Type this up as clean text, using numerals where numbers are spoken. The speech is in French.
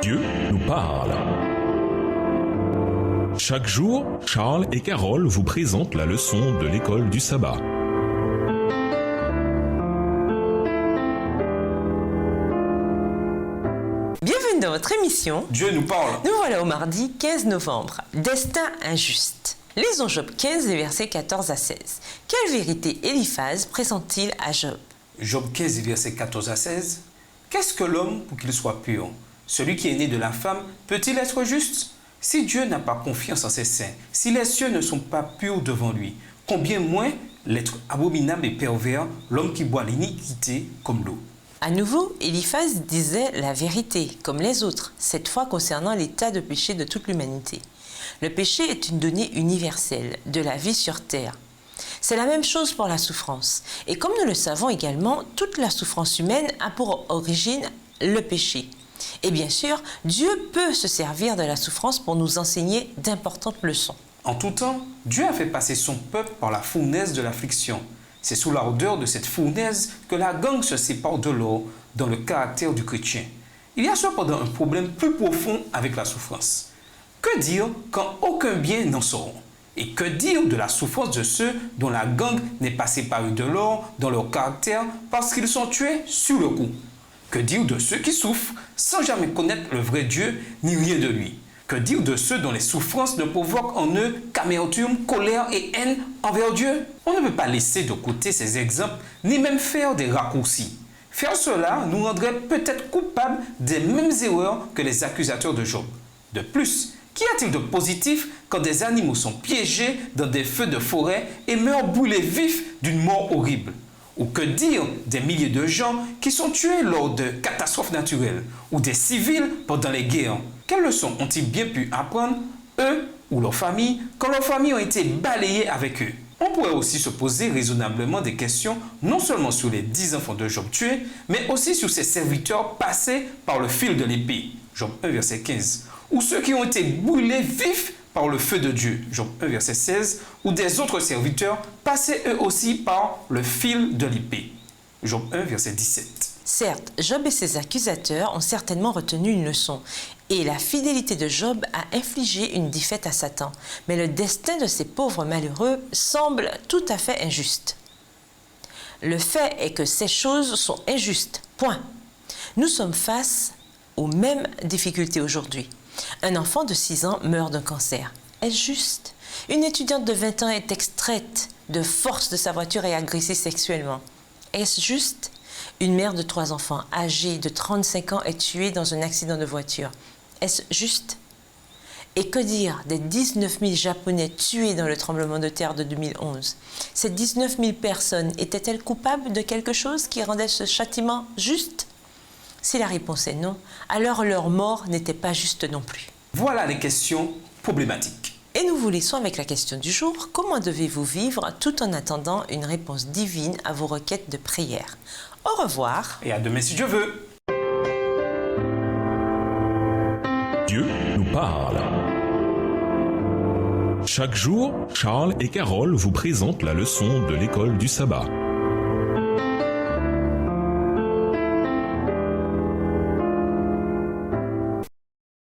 Dieu nous parle. Chaque jour, Charles et Carole vous présentent la leçon de l'école du sabbat. Bienvenue dans votre émission Dieu nous parle. Nous voilà au mardi 15 novembre. Destin injuste. Lisons Job 15, les versets 14 à 16. Quelle vérité Eliphaz présente-t-il à Job? Job 15, versets 14 à 16. Qu'est-ce que l'homme pour qu'il soit pur? Celui qui est né de la femme peut-il être juste? Si Dieu n'a pas confiance en ses saints, si les cieux ne sont pas purs devant lui, combien moins l'être abominable et pervers, l'homme qui boit l'iniquité comme l'eau. À nouveau, Eliphaz disait la vérité, comme les autres, cette fois concernant l'état de péché de toute l'humanité. Le péché est une donnée universelle de la vie sur terre. C'est la même chose pour la souffrance. Et comme nous le savons également, toute la souffrance humaine a pour origine le péché. Et bien sûr, Dieu peut se servir de la souffrance pour nous enseigner d'importantes leçons. En tout temps, Dieu a fait passer son peuple par la fournaise de l'affliction. C'est sous l'ardeur de cette fournaise que la gangue se sépare de l'or dans le caractère du chrétien. Il y a cependant un problème plus profond avec la souffrance. Que dire quand aucun bien n'en sort? Et que dire de la souffrance de ceux dont la gangue n'est pas séparée de l'or dans leur caractère parce qu'ils sont tués sur le coup? Que dire de ceux qui souffrent sans jamais connaître le vrai Dieu ni rien de lui? Que dire de ceux dont les souffrances ne provoquent en eux qu'amertume, colère et haine envers Dieu? On ne peut pas laisser de côté ces exemples, ni même faire des raccourcis. Faire cela nous rendrait peut-être coupables des mêmes erreurs que les accusateurs de Job. De plus, qu'y a-t-il de positif quand des animaux sont piégés dans des feux de forêt et meurent brûlés vifs d'une mort horrible? Ou que dire des milliers de gens qui sont tués lors de catastrophes naturelles ou des civils pendant les guerres? Quelles leçons ont-ils bien pu apprendre, eux ou leurs familles, quand leurs familles ont été balayées avec eux? On pourrait aussi se poser raisonnablement des questions non seulement sur les 10 enfants de Job tués, mais aussi sur ses serviteurs passés par le fil de l'épée, Job 1, verset 15, ou ceux qui ont été brûlés vifs par le feu de Dieu, Job 1, verset 16, ou des autres serviteurs passés eux aussi par le fil de l'épée, Job 1, verset 17. Certes, Job et ses accusateurs ont certainement retenu une leçon, et la fidélité de Job a infligé une défaite à Satan. Mais le destin de ces pauvres malheureux semble tout à fait injuste. Le fait est que ces choses sont injustes, point. Nous sommes face aux mêmes difficultés aujourd'hui. Un enfant de 6 ans meurt d'un cancer. Est-ce juste? Une étudiante de 20 ans est extraite de force de sa voiture et agressée sexuellement. Est-ce juste? Une mère de 3 enfants âgée de 35 ans est tuée dans un accident de voiture. Est-ce juste? Et que dire des 19 000 Japonais tués dans le tremblement de terre de 2011? Ces 19 000 personnes étaient-elles coupables de quelque chose qui rendait ce châtiment juste? Si la réponse est non, alors leur mort n'était pas juste non plus. Voilà les questions problématiques. Et nous vous laissons avec la question du jour. Comment devez-vous vivre tout en attendant une réponse divine à vos requêtes de prière? Au revoir. Et à demain si Dieu veut. Dieu nous parle. Chaque jour, Charles et Carole vous présentent la leçon de l'école du sabbat.